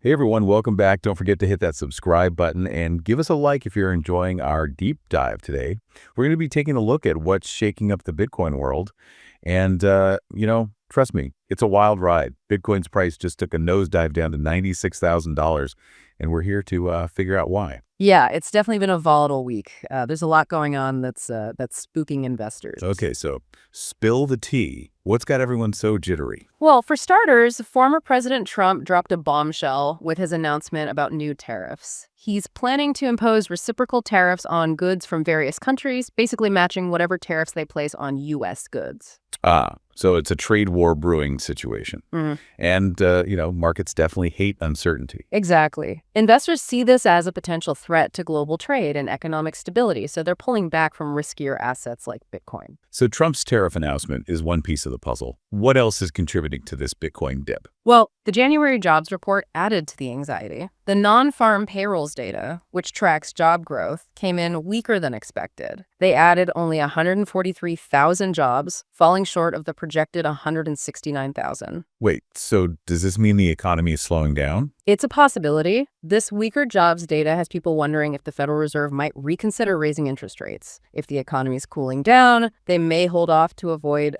Hey everyone, welcome back. Don't forget to hit that subscribe button and give us a like if you're enjoying our deep dive today. We're going to be taking a look at what's shaking up the Bitcoin world. And, trust me, it's a wild ride. Bitcoin's price just took a nosedive down to $96,000, and we're here to figure out why. Yeah, it's definitely been a volatile week. There's a lot going on that's spooking investors. Okay, so spill the tea. What's got everyone so jittery? Well, for starters, former President Trump dropped a bombshell with his announcement about new tariffs. He's planning to impose reciprocal tariffs on goods from various countries, basically matching whatever tariffs they place on U.S. goods. So it's a trade war brewing situation. And, markets definitely hate uncertainty. Exactly. Investors see this as a potential threat to global trade and economic stability, so they're pulling back from riskier assets like Bitcoin. So Trump's tariff announcement is one piece of the puzzle. What else is contributing to this Bitcoin dip? Well, the January jobs report added to the anxiety. The non-farm payrolls data, which tracks job growth, came in weaker than expected. They added only 143,000 jobs, falling short of the projected 169,000. Wait, so does this mean the economy is slowing down? It's a possibility. This weaker jobs data has people wondering if the Federal Reserve might reconsider raising interest rates. If the economy is cooling down, they may hold off to avoid,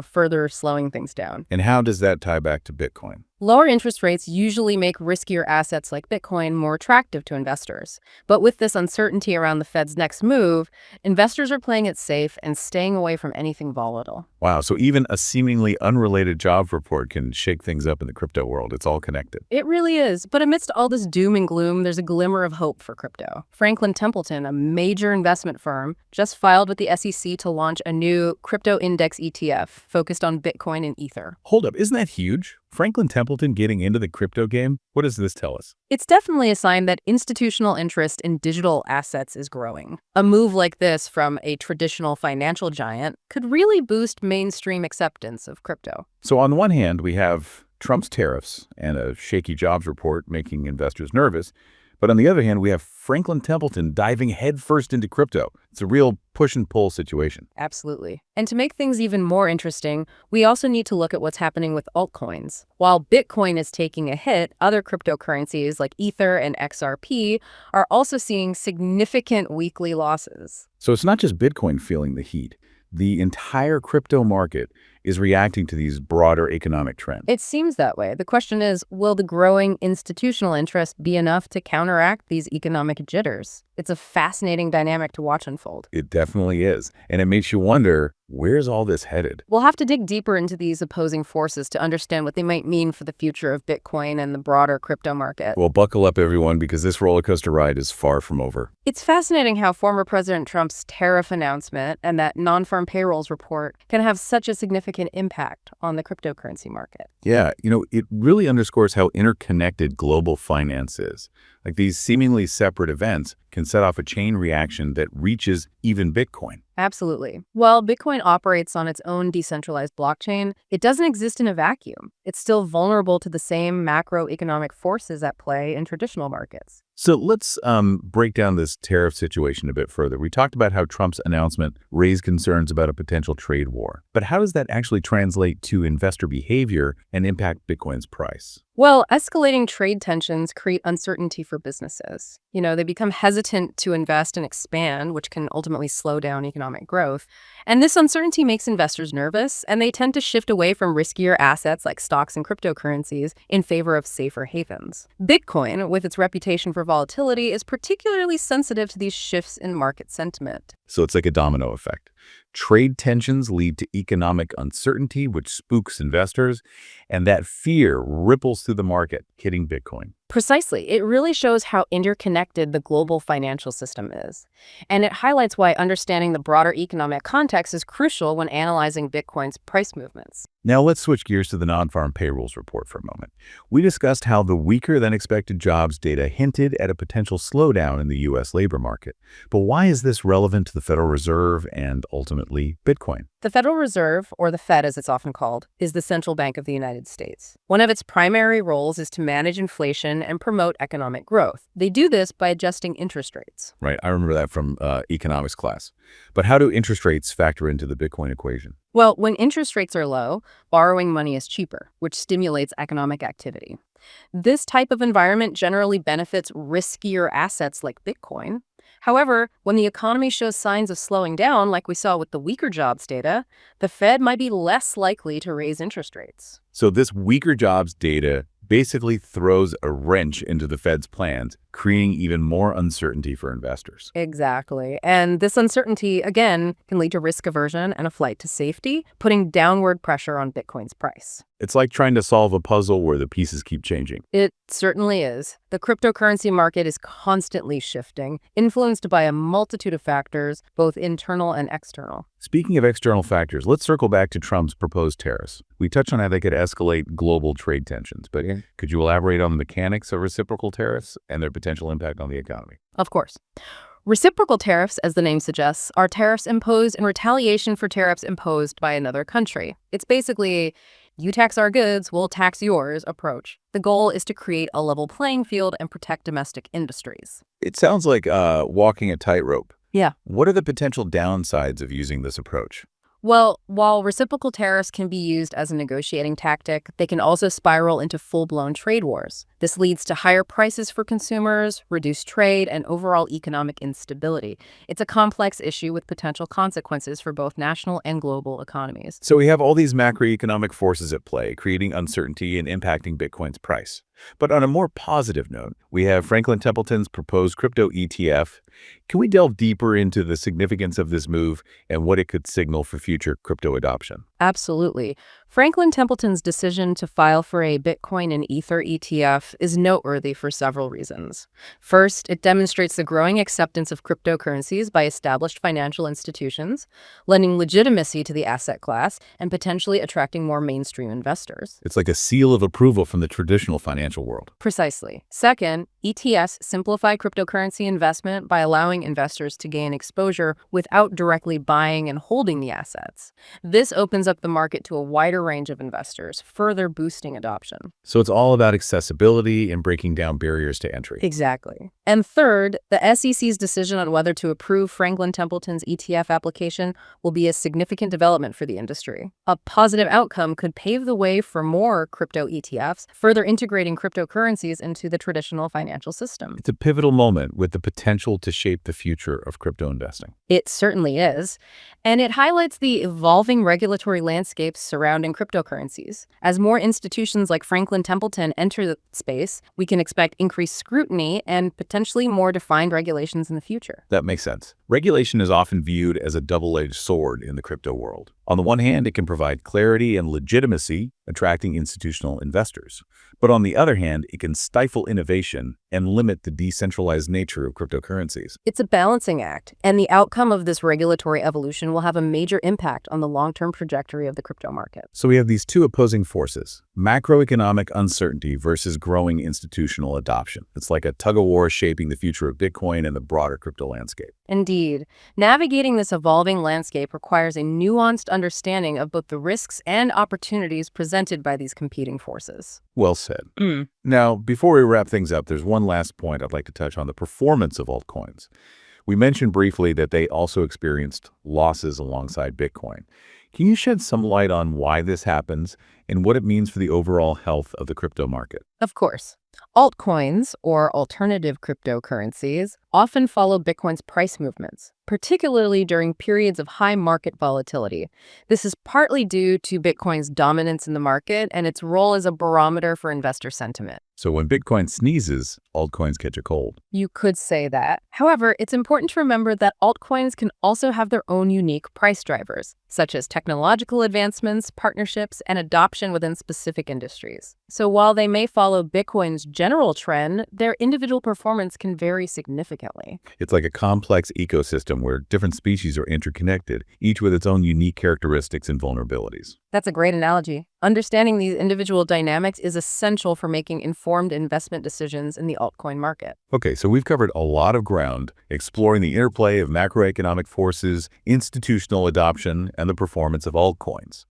further slowing things down. And how does that tie back to Bitcoin? Lower interest rates usually make riskier assets like Bitcoin more attractive to investors. But with this uncertainty around the Fed's next move, investors are playing it safe and staying away from anything volatile. Wow, so even a seemingly unrelated jobs report can shake things up in the crypto world. It's all connected. It really is. But amidst all this doom and gloom, there's a glimmer of hope for crypto. Franklin Templeton, a major investment firm, just filed with the SEC to launch a new crypto index ETF focused on Bitcoin and Ether. Hold up, isn't that huge? Franklin Templeton getting into the crypto game? What does this tell us? It's definitely a sign that institutional interest in digital assets is growing. A move like this from a traditional financial giant could really boost mainstream acceptance of crypto. So on the one hand, we have Trump's tariffs and a shaky jobs report making investors nervous. But on the other hand, we have Franklin Templeton diving headfirst into crypto. It's a real push and pull situation. Absolutely. And to make things even more interesting, we also need to look at what's happening with altcoins. While Bitcoin is taking a hit, other cryptocurrencies like Ether and XRP are also seeing significant weekly losses. So it's not just Bitcoin feeling the heat. The entire crypto market is reacting to these broader economic trends. It seems that way. The question is, will the growing institutional interest be enough to counteract these economic jitters? It's a fascinating dynamic to watch unfold. It definitely is. And it makes you wonder, where's all this headed? We'll have to dig deeper into these opposing forces to understand what they might mean for the future of Bitcoin and the broader crypto market. Well, buckle up, everyone, because this roller coaster ride is far from over. It's fascinating how former President Trump's tariff announcement and that non-farm payrolls report can have such a significant impact on the cryptocurrency market. Yeah, it really underscores how interconnected global finance is. Like these seemingly separate events can set off a chain reaction that reaches even Bitcoin. Absolutely. While Bitcoin operates on its own decentralized blockchain, it doesn't exist in a vacuum. It's still vulnerable to the same macroeconomic forces at play in traditional markets. So let's break down this tariff situation a bit further. We talked about how Trump's announcement raised concerns about a potential trade war. But how does that actually translate to investor behavior and impact Bitcoin's price? Well, escalating trade tensions create uncertainty for businesses. They become hesitant to invest and expand, which can ultimately slow down economic growth. And this uncertainty makes investors nervous, and they tend to shift away from riskier assets like stocks and cryptocurrencies in favor of safer havens. Bitcoin, with its reputation for volatility, is particularly sensitive to these shifts in market sentiment. So it's like a domino effect. Trade tensions lead to economic uncertainty, which spooks investors, and that fear ripples through the market, hitting Bitcoin. Precisely. It really shows how interconnected the global financial system is. And it highlights why understanding the broader economic context is crucial when analyzing Bitcoin's price movements. Now let's switch gears to the non-farm payrolls report for a moment. We discussed how the weaker than expected jobs data hinted at a potential slowdown in the U.S. labor market. But why is this relevant to the Federal Reserve and ultimately Bitcoin? The Federal Reserve, or the Fed as it's often called, is the central bank of the United States. One of its primary roles is to manage inflation and promote economic growth. They do this by adjusting interest rates. Right, I remember that from economics class. But how do interest rates factor into the Bitcoin equation? Well, when interest rates are low, borrowing money is cheaper, which stimulates economic activity. This type of environment generally benefits riskier assets like Bitcoin. However, when the economy shows signs of slowing down, like we saw with the weaker jobs data, the Fed might be less likely to raise interest rates. So this weaker jobs data basically throws a wrench into the Fed's plans, creating even more uncertainty for investors. Exactly. And this uncertainty, again, can lead to risk aversion and a flight to safety, putting downward pressure on Bitcoin's price. It's like trying to solve a puzzle where the pieces keep changing. It certainly is. The cryptocurrency market is constantly shifting, influenced by a multitude of factors, both internal and external. Speaking of external factors, let's circle back to Trump's proposed tariffs. We touched on how they could escalate global trade tensions, but could you elaborate on the mechanics of reciprocal tariffs and their potential impact on the economy? Of course. Reciprocal tariffs, as the name suggests, are tariffs imposed in retaliation for tariffs imposed by another country. It's basically, you tax our goods, we'll tax yours approach. The goal is to create a level playing field and protect domestic industries. It sounds like walking a tightrope. Yeah. What are the potential downsides of using this approach? Well, while reciprocal tariffs can be used as a negotiating tactic, they can also spiral into full-blown trade wars. This leads to higher prices for consumers, reduced trade, and overall economic instability. It's a complex issue with potential consequences for both national and global economies. So we have all these macroeconomic forces at play, creating uncertainty and impacting Bitcoin's price. But on a more positive note, we have Franklin Templeton's proposed crypto ETF. Can we delve deeper into the significance of this move and what it could signal for future crypto adoption? Absolutely. Franklin Templeton's decision to file for a Bitcoin and Ether ETF is noteworthy for several reasons. First, it demonstrates the growing acceptance of cryptocurrencies by established financial institutions, lending legitimacy to the asset class and potentially attracting more mainstream investors. It's like a seal of approval from the traditional financial world. Precisely. Second, ETFs simplify cryptocurrency investment by allowing investors to gain exposure without directly buying and holding the assets. This opens up the market to a wider range of investors, further boosting adoption. So it's all about accessibility and breaking down barriers to entry. Exactly. And third, the SEC's decision on whether to approve Franklin Templeton's ETF application will be a significant development for the industry. A positive outcome could pave the way for more crypto ETFs, further integrating cryptocurrencies into the traditional financial system. It's a pivotal moment with the potential to shape the future of crypto investing. It certainly is. And it highlights the evolving regulatory landscapes surrounding cryptocurrencies. As more institutions like Franklin Templeton enter the space, we can expect increased scrutiny and potentially more defined regulations in the future. That makes sense. Regulation is often viewed as a double-edged sword in the crypto world. On the one hand, it can provide clarity and legitimacy, attracting institutional investors. But on the other hand, it can stifle innovation and limit the decentralized nature of cryptocurrencies. It's a balancing act, and the outcome of this regulatory evolution will have a major impact on the long-term trajectory of the crypto market. So we have these two opposing forces, macroeconomic uncertainty versus growing institutional adoption. It's like a tug-of-war shaping the future of Bitcoin and the broader crypto landscape. Indeed. Navigating this evolving landscape requires a nuanced understanding of both the risks and opportunities presented by these competing forces. Well said. Now, before we wrap things up, there's one last point I'd like to touch on, the performance of altcoins. We mentioned briefly that they also experienced losses alongside Bitcoin. Can you shed some light on why this happens and what it means for the overall health of the crypto market? Of course. Altcoins, or alternative cryptocurrencies, often follow Bitcoin's price movements, particularly during periods of high market volatility. This is partly due to Bitcoin's dominance in the market and its role as a barometer for investor sentiment. So when Bitcoin sneezes, altcoins catch a cold. You could say that. However, it's important to remember that altcoins can also have their own unique price drivers, such as technological advancements, partnerships, and adoption within specific industries. So while they may follow Bitcoin's general trend, their individual performance can vary significantly. It's like a complex ecosystem where different species are interconnected, each with its own unique characteristics and vulnerabilities. That's a great analogy. Understanding these individual dynamics is essential for making informed investment decisions in the altcoin market. Okay, so we've covered a lot of ground, exploring the interplay of macroeconomic forces, institutional adoption, and the performance of altcoins.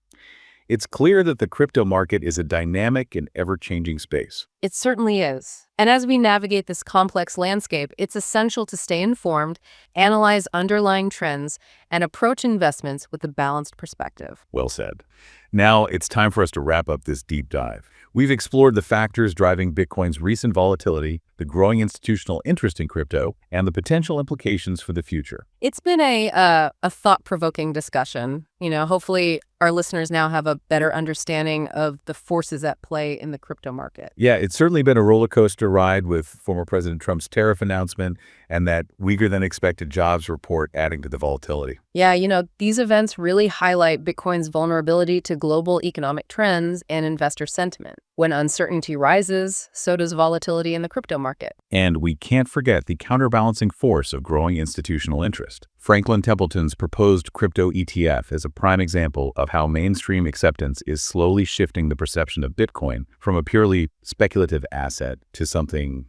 It's clear that the crypto market is a dynamic and ever-changing space. It certainly is. And as we navigate this complex landscape, it's essential to stay informed, analyze underlying trends, and approach investments with a balanced perspective. Well said. Now it's time for us to wrap up this deep dive. We've explored the factors driving Bitcoin's recent volatility, the growing institutional interest in crypto, and the potential implications for the future. It's been a thought-provoking discussion. Hopefully our listeners now have a better understanding of the forces at play in the crypto market. Yeah, it's certainly been a roller coaster ride with former President Trump's tariff announcement and that weaker than expected jobs report adding to the volatility. Yeah, these events really highlight Bitcoin's vulnerability to global economic trends and investor sentiment. When uncertainty rises, so does volatility in the crypto market. And we can't forget the counterbalancing force of growing institutional interest. Franklin Templeton's proposed crypto ETF is a prime example of how mainstream acceptance is slowly shifting the perception of Bitcoin from a purely speculative asset to something,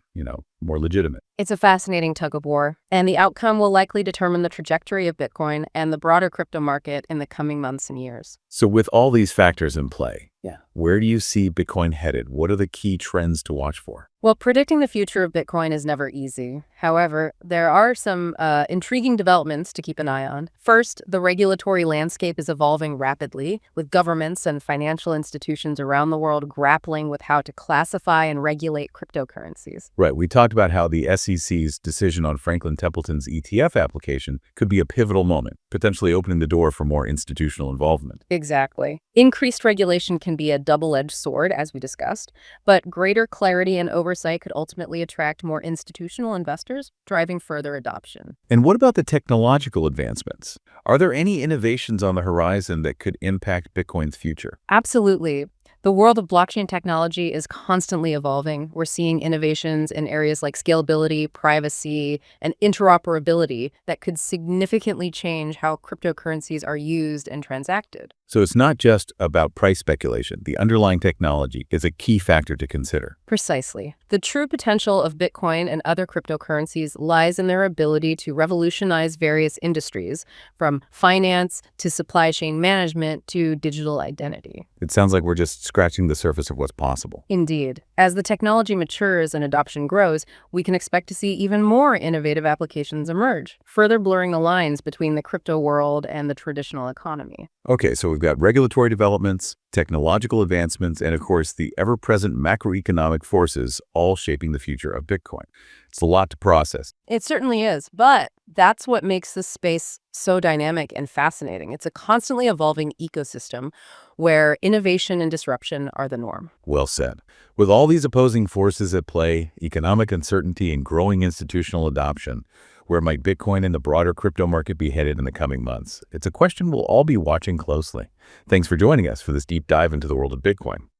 more legitimate. It's a fascinating tug of war, and the outcome will likely determine the trajectory of Bitcoin and the broader crypto market in the coming months and years. So with all these factors in play, Yeah. where do you see Bitcoin headed? What are the key trends to watch for? Well, predicting the future of Bitcoin is never easy. However, there are some intriguing developments to keep an eye on. First, the regulatory landscape is evolving rapidly, with governments and financial institutions around the world grappling with how to classify and regulate cryptocurrencies. Right, we talked about how the SEC's decision on Franklin Templeton's ETF application could be a pivotal moment, potentially opening the door for more institutional involvement. Exactly. Increased regulation can be a double-edged sword, as we discussed, but greater clarity and oversight could ultimately attract more institutional investors, driving further adoption. And what about the technological advancements? Are there any innovations on the horizon that could impact Bitcoin's future? Absolutely. The world of blockchain technology is constantly evolving. We're seeing innovations in areas like scalability, privacy, and interoperability that could significantly change how cryptocurrencies are used and transacted. So it's not just about price speculation. The underlying technology is a key factor to consider. Precisely. The true potential of Bitcoin and other cryptocurrencies lies in their ability to revolutionize various industries, from finance to supply chain management to digital identity. It sounds like we're just scratching the surface of what's possible. Indeed. As the technology matures and adoption grows, we can expect to see even more innovative applications emerge, further blurring the lines between the crypto world and the traditional economy. Okay, so we've got regulatory developments, technological advancements, and of course, the ever-present macroeconomic forces all shaping the future of Bitcoin. It's a lot to process. It certainly is, but that's what makes this space so dynamic and fascinating. It's a constantly evolving ecosystem where innovation and disruption are the norm. Well said. With all these opposing forces at play, economic uncertainty and growing institutional adoption, where might Bitcoin and the broader crypto market be headed in the coming months? It's a question we'll all be watching closely. Thanks for joining us for this deep dive into the world of Bitcoin.